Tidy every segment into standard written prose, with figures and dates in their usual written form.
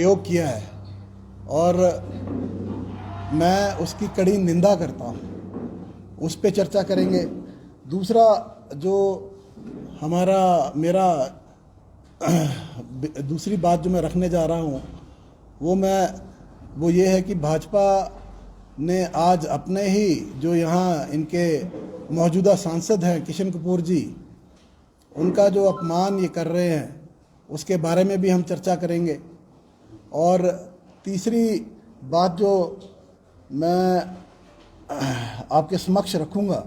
प्रयोग किया है और मैं उसकी कड़ी निंदा करता हूँ। उस पे चर्चा करेंगे। दूसरा जो मेरा दूसरी बात जो मैं रखने जा रहा हूँ वो ये है कि भाजपा ने आज अपने ही जो यहाँ इनके मौजूदा सांसद हैं किशन कपूर जी, उनका जो अपमान ये कर रहे हैं उसके बारे में भी हम चर्चा करेंगे। और तीसरी बात जो मैं आपके समक्ष रखूँगा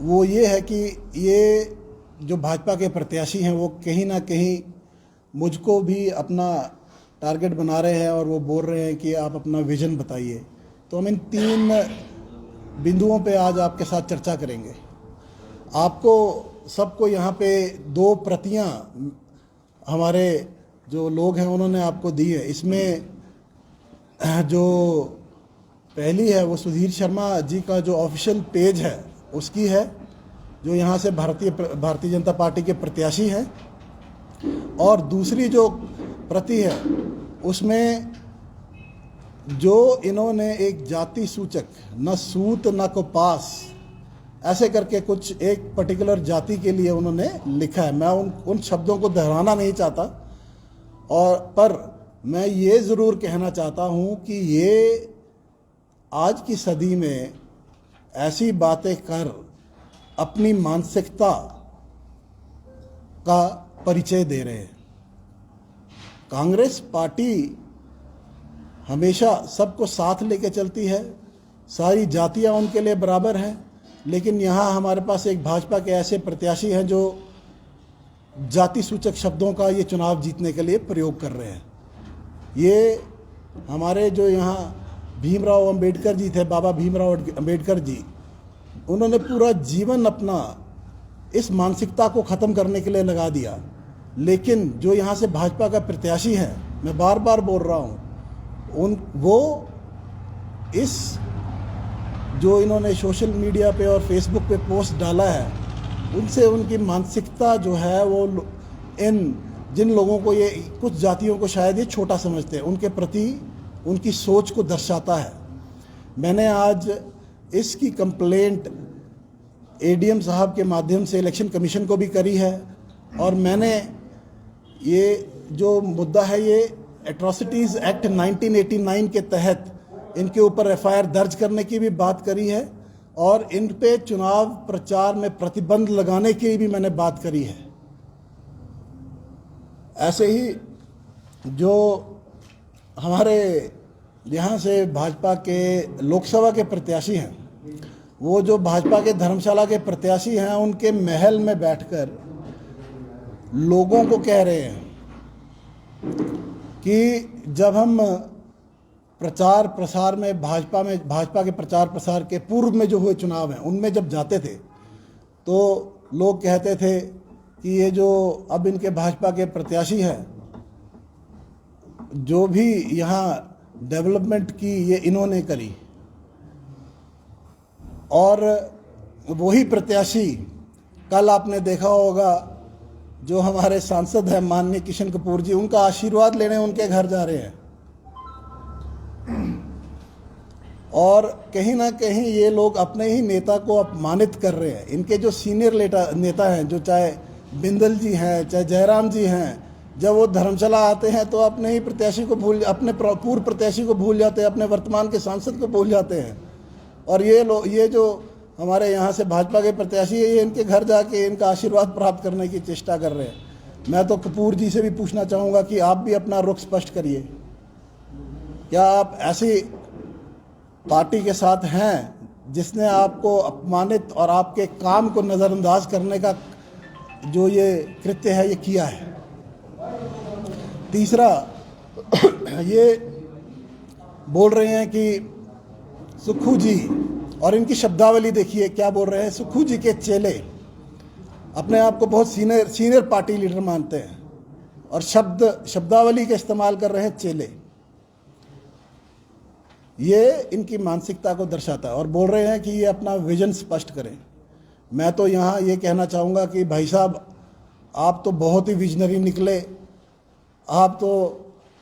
वो ये है कि ये जो भाजपा के प्रत्याशी हैं वो कहीं ना कहीं मुझको भी अपना टारगेट बना रहे हैं और वो बोल रहे हैं कि आप अपना विज़न बताइए। तो हम इन 3 बिंदुओं पे आज आपके साथ चर्चा करेंगे। आपको सबको यहाँ पे 2 प्रतियाँ हमारे जो लोग हैं उन्होंने आपको दी है। इसमें जो पहली है वो सुधीर शर्मा जी का जो ऑफिशियल पेज है उसकी है, जो यहाँ से भारतीय जनता पार्टी के प्रत्याशी हैं। और दूसरी जो प्रति है उसमें जो इन्होंने एक जाति सूचक न सूत न को पास ऐसे करके कुछ एक पर्टिकुलर जाति के लिए उन्होंने लिखा है। मैं उन शब्दों को दोहराना नहीं चाहता, पर मैं ये ज़रूर कहना चाहता हूँ कि ये आज की सदी में ऐसी बातें कर अपनी मानसिकता का परिचय दे रहे हैं। कांग्रेस पार्टी हमेशा सबको साथ लेके चलती है, सारी जातियाँ उनके लिए बराबर हैं, लेकिन यहाँ हमारे पास एक भाजपा के ऐसे प्रत्याशी हैं जो जाति सूचक शब्दों का ये चुनाव जीतने के लिए प्रयोग कर रहे हैं। ये हमारे जो यहाँ भीमराव अंबेडकर जी थे, बाबा भीमराव अंबेडकर जी, उन्होंने पूरा जीवन अपना इस मानसिकता को ख़त्म करने के लिए लगा दिया। लेकिन जो यहाँ से भाजपा का प्रत्याशी है, मैं बार बार बोल रहा हूँ, वो इस जो इन्होंने सोशल मीडिया पे और फेसबुक पे पोस्ट डाला है उनसे उनकी मानसिकता जो है वो जिन लोगों को ये कुछ जातियों को शायद ये छोटा समझते हैं उनके प्रति उनकी सोच को दर्शाता है। मैंने आज इसकी कंप्लेंट एडीएम साहब के माध्यम से इलेक्शन कमीशन को भी करी है और मैंने ये जो मुद्दा है ये एट्रॉसिटीज़ एक्ट 1989 के तहत इनके ऊपर एफआईआर दर्ज करने की भी बात करी है और इन पे चुनाव प्रचार में प्रतिबंध लगाने की भी मैंने बात करी है। ऐसे ही जो हमारे यहाँ से भाजपा के लोकसभा के प्रत्याशी हैं, वो जो भाजपा के धर्मशाला के प्रत्याशी हैं, उनके महल में बैठकर लोगों को कह रहे हैं कि जब हम प्रचार प्रसार में भाजपा के प्रचार प्रसार के पूर्व में जो हुए चुनाव हैं उनमें जब जाते थे तो लोग कहते थे कि ये जो अब इनके भाजपा के प्रत्याशी हैं, जो भी यहाँ डेवलपमेंट की ये इन्होंने करी। और वही प्रत्याशी कल आपने देखा होगा जो हमारे सांसद हैं माननीय किशन कपूर जी, उनका आशीर्वाद लेने उनके घर जा रहे हैं। और कहीं ना कहीं ये लोग अपने ही नेता को अपमानित कर रहे हैं। इनके जो सीनियर नेता हैं, जो चाहे बिंदल जी हैं चाहे जयराम जी हैं, जब वो धर्मशाला आते हैं तो अपने ही प्रत्याशी को अपने पूर्व प्रत्याशी को भूल जाते हैं, अपने वर्तमान के सांसद को भूल जाते हैं। और ये जो हमारे यहाँ से भाजपा के प्रत्याशी है, ये इनके घर जाके इनका आशीर्वाद प्राप्त करने की चेष्टा कर रहे हैं। मैं तो कपूर जी से भी पूछना चाहूँगा कि आप भी अपना रुख स्पष्ट करिए। क्या आप ऐसी पार्टी के साथ हैं जिसने आपको अपमानित और आपके काम को नज़रअंदाज करने का जो ये कृत्य है ये किया है? तीसरा, ये बोल रहे हैं कि सुक्खू जी, और इनकी शब्दावली देखिए क्या बोल रहे हैं। सुक्खू जी के चेले अपने आप को बहुत सीनियर पार्टी लीडर मानते हैं और शब्दावली का इस्तेमाल कर रहे हैं चेले। ये इनकी मानसिकता को दर्शाता है और बोल रहे हैं कि ये अपना विजन स्पष्ट करें। मैं तो यहाँ ये कहना चाहूँगा कि भाई साहब, आप तो बहुत ही विजनरी निकले। आप तो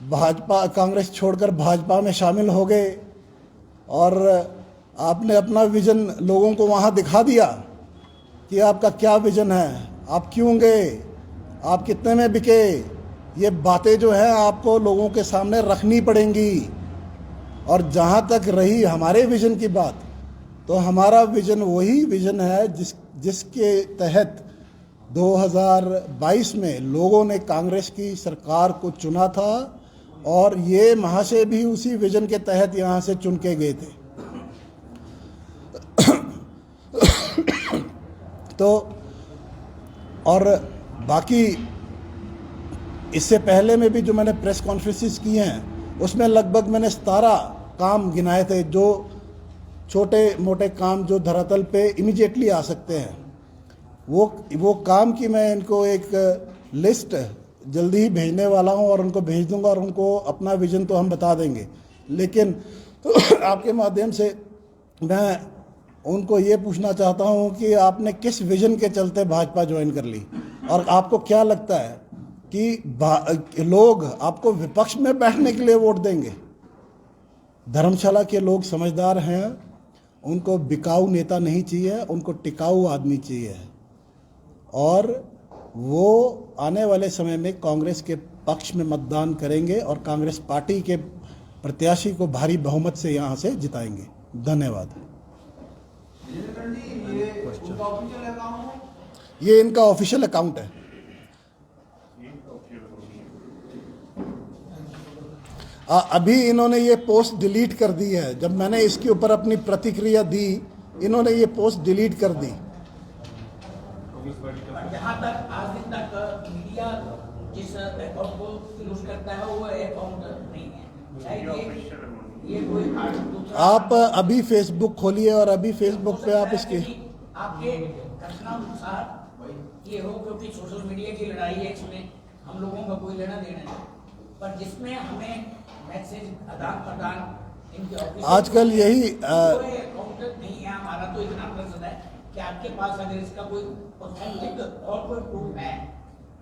भाजपा कांग्रेस छोड़कर भाजपा में शामिल हो गए और आपने अपना विज़न लोगों को वहाँ दिखा दिया कि आपका क्या विज़न है, आप क्यों गए, आप कितने में बिके। ये बातें जो हैं आपको लोगों के सामने रखनी पड़ेंगी। और जहाँ तक रही हमारे विज़न की बात, तो हमारा विज़न वही विज़न है जिसके तहत 2022 में लोगों ने कांग्रेस की सरकार को चुना था और ये महाशय भी उसी विज़न के तहत यहाँ से चुन के गए थे। तो और बाकी इससे पहले में भी जो मैंने प्रेस कॉन्फ्रेंसेस की हैं उसमें लगभग मैंने 17 काम गिनाए थे, जो छोटे मोटे काम जो धरातल पे इमीडिएटली आ सकते हैं। वो काम की मैं इनको एक लिस्ट जल्दी ही भेजने वाला हूं और उनको भेज दूंगा और उनको अपना विज़न तो हम बता देंगे। लेकिन आपके माध्यम से मैं उनको ये पूछना चाहता हूं कि आपने किस विज़न के चलते भाजपा ज्वाइन कर ली और आपको क्या लगता है कि लोग आपको विपक्ष में बैठने के लिए वोट देंगे? धर्मशाला के लोग समझदार हैं, उनको बिकाऊ नेता नहीं चाहिए, उनको टिकाऊ आदमी चाहिए और वो आने वाले समय में कांग्रेस के पक्ष में मतदान करेंगे और कांग्रेस पार्टी के प्रत्याशी को भारी बहुमत से यहाँ से जिताएंगे। धन्यवाद। ये इनका ऑफिशियल अकाउंट है। अभी इन्होंने ये पोस्ट डिलीट कर दी है। जब मैंने इसके ऊपर अपनी प्रतिक्रिया दी, इन्होंने ये पोस्ट डिलीट कर दी। जहाँ तक आज दिन तक मीडिया जिस अकाउंट को यूज करता है वो अकाउंट नहीं है, शायद ये कोई आप अभी फेसबुक खोलिए और अभी फेसबुक पे आप इसके आपके कथनानुसार ये हो, क्योंकि सोशल मीडिया की लड़ाई है, इसमें हम लोगों का कोई लेना देना नहीं, पर जिसमें हमें मैसेज आदान प्रदान इनके ऑफिस आजकल यही अकाउंट नहीं है हमारा, तो इतना प्रश्न है कि आपके पास अगर इसका कोई ऑथेंटिक और कोई प्रूफ है,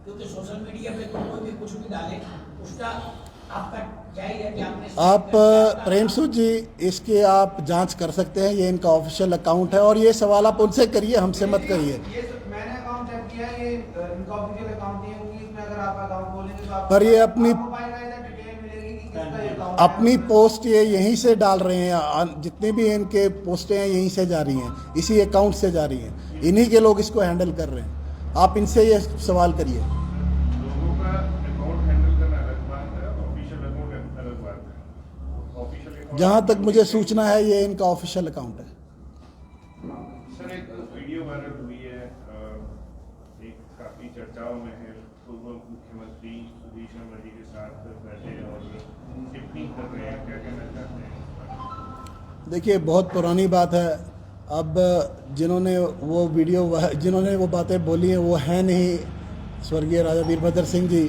क्योंकि सोशल मीडिया पे तो कोई भी कुछ भी डाले उसका आपका जायज है कि आपने आप प्रेमसु जी इसके आप जांच कर सकते हैं। ये इनका ऑफिशियल अकाउंट है और ये सवाल आप उनसे करिए, हमसे मत करिए। मैंने अकाउंट चेक किया, ये इनका ऑफिशियल अकाउंट है, क्योंकि इसमें अगर आप अकाउंट खोलेंगे तो आप पर ये अपनी डिटेल मिलेगी कि किसका ये अकाउंट अपनी पोस्ट ये यहीं से डाल रहे हैं, जितनी भी इनके पोस्टें हैं यहीं से जा रही हैं, इसी अकाउंट से जा रही हैं, इन्हीं के लोग इसको हैंडल कर रहे हैं। आप इनसे ये सवाल करिए। लोगों का अकाउंट हैंडल करना अलग बात है, ऑफिशियल अकाउंट अलग बात है। ऑफिशियल जहाँ तक मुझे सूचना है ये इनका ऑफिशियल अकाउंट है। सर एक वीडियो वायरल हुई है, एक काफी चर्चाओं में है, पूर्व मुख्यमंत्री सुधीर शर्मा जी के साथ बैठे और टिप्पणी कर रहे हैं, क्या कहना चाहते हैं? देखिए बहुत पुरानी बात है। अब जिन्होंने वो बातें बोली हैं वो हैं नहीं स्वर्गीय राजा वीरभद्र सिंह जी,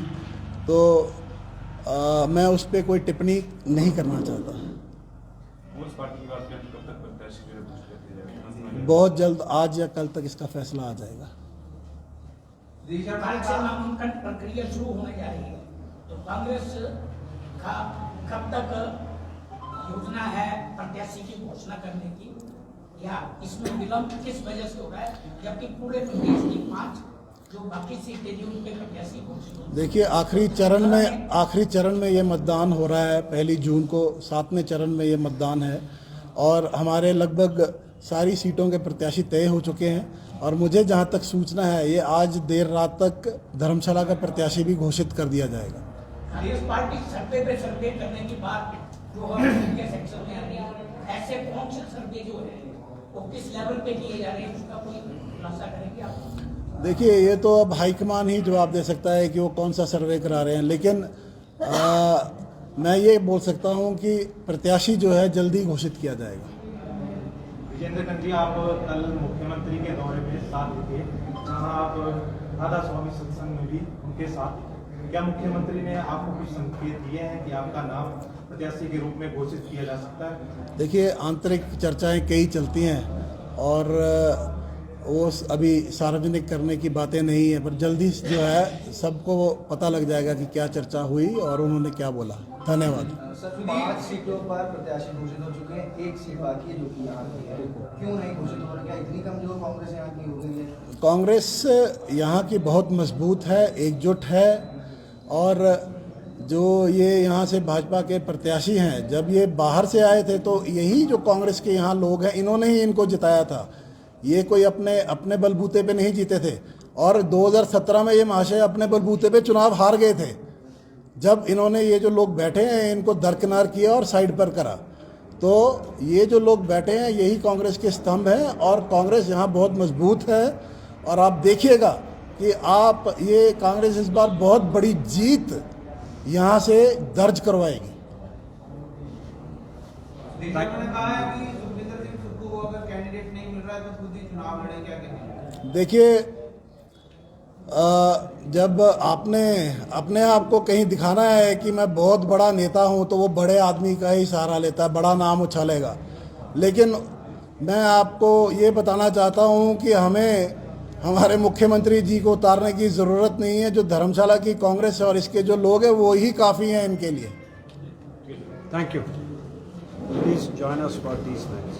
तो मैं उस पर कोई टिप्पणी नहीं करना चाहता। बहुत जल्द आज या कल तक इसका फैसला आ जाएगा। नामांकन प्रक्रिया शुरू होने जा रही है, तो कांग्रेस का कब तक योजना है प्रत्याशी की घोषणा करने की, या इसमें विलंब किस वजह से हो रहा है, जबकि पूरे प्रदेश की 5 जो बाकी सीटें जो उनके प्रत्याशी घोषित? देखिए आखिरी चरण में ये मतदान हो रहा है। 1 जून को 7वें चरण में ये मतदान है और हमारे लगभग सारी सीटों के प्रत्याशी तय हो चुके हैं और मुझे जहाँ तक सूचना है ये आज देर रात तक धर्मशाला का प्रत्याशी भी घोषित कर दिया जाएगा। कांग्रेस पार्टी सर्वे पे सर्वे करने की बात जो है सेक्शन में आ रही है, ऐसे कौन से सर्वे जो है वो किस लेवल पे किए जा रहे हैं, उसका कोई खुलासा करेंगे आप? देखिए ये तो अब हाईकमान ही जवाब दे सकता है कि वो कौन सा सर्वे करा रहे हैं, लेकिन मैं ये बोल सकता हूँ कि प्रत्याशी जो है जल्दी घोषित किया जाएगा। विजेंद्र खत्री, आप कल मुख्यमंत्री के दौरे में साथ थे, जहां आप राधा स्वामी सत्संग में भी उनके साथ, क्या मुख्यमंत्री ने आपको कुछ संकेत दिए हैं कि आपका नाम प्रत्याशी के रूप में घोषित किया जा सकता है? देखिए आंतरिक चर्चाएं कई चलती हैं और वो अभी सार्वजनिक करने की बातें नहीं है, पर जल्दी जो है सबको पता लग जाएगा कि क्या चर्चा हुई और उन्होंने क्या बोला। धन्यवाद। सर 5 सीटों पर प्रत्याशी घोषित हो चुके हैं, एक सीट बाकी है जो कि यहाँ की है, क्यों नहीं घोषित हो रहा? क्या इतनी कमजोर कांग्रेस यहाँ की हो गई है? कांग्रेस यहाँ की बहुत मजबूत है, एकजुट है, और जो ये यहाँ से भाजपा के प्रत्याशी हैं, जब ये बाहर से आए थे तो यही जो कांग्रेस के यहाँ लोग हैं इन्होंने ही इनको जिताया था। ये कोई अपने बलबूते पे नहीं जीते थे, और 2017 में ये महाशय अपने बलबूते पे चुनाव हार गए थे, जब इन्होंने ये जो लोग बैठे हैं इनको दरकिनार किया और साइड पर करा। तो ये जो लोग बैठे हैं यही कांग्रेस के स्तंभ हैं, और कांग्रेस यहाँ बहुत मजबूत है। और आप देखिएगा कि आप ये कांग्रेस इस बार बहुत बड़ी जीत यहाँ से दर्ज करवाएगी। उन्होंने कहा है कि सुखविंदर सिंह सुक्खू को अगर कैंडिडेट नहीं मिल रहा है तो खुद ही चुनाव लड़े, क्या कहेंगे? देखिए, जब आपने अपने आप को कहीं दिखाना है कि मैं बहुत बड़ा नेता हूं, तो वो बड़े आदमी का ही सहारा लेता है, बड़ा नाम उछालेगा। लेकिन मैं आपको ये बताना चाहता हूं कि हमें हमारे मुख्यमंत्री जी को उतारने की ज़रूरत नहीं है। जो धर्मशाला की कांग्रेस और इसके जो लोग हैं वो ही काफ़ी हैं इनके लिए। Thank you. Please join us for these things.